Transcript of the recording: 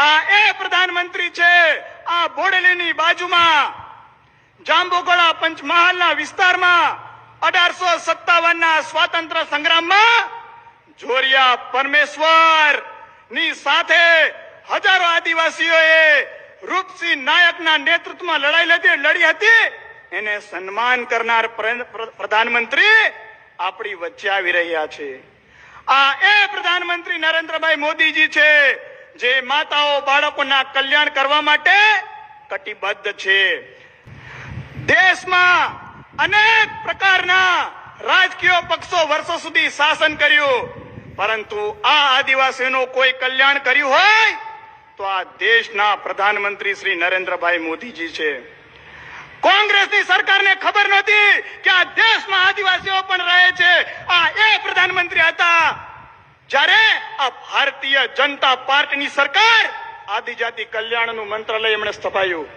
આ એ પ્રધાનમંત્રી છે આ બોડેલીની બાજુમાં જાંબુઘોડા પંચમહાલના વિસ્તારમાં 1857ના સ્વાતંત્ર્ય સંગ્રામમાં જોરિયા પરમેશ્વર ની સાથે હજારો આદિવાસીઓએ રૂપસિંહ નાયકના નેતૃત્વમાં લડી હતી. એને સન્માન કરનાર પ્રધાનમંત્રી આપણી વચ્ચે આવી રહ્યા છે. આ એ પ્રધાનમંત્રી નરેન્દ્રભાઈ મોદીજી છે જે માતાઓ બાળકોના કલ્યાણ કરવા માટે કટિબદ્ધ છે. દેશમાં અનેક પ્રકારના રાજકીય પક્ષો વર્ષો સુધી શાસન કર્યું, પરંતુ આ આદિવાસીઓનું કોઈ કલ્યાણ કર્યું હોય તો આ દેશના પ્રધાનમંત્રી શ્રી નરેન્દ્રભાઈ મોદીજી છે. કોંગ્રેસની સરકારને ખબર નહોતી કે આ દેશમાં આદિવાસીઓ પણ રહે છે. આ એ પ્રધાનમંત્રી હતા જ્યારે આ ભારતીય જનતા પાર્ટીની સરકાર આદિજાતિ કલ્યાણનું મંત્રાલય એમણે સ્થપાયું.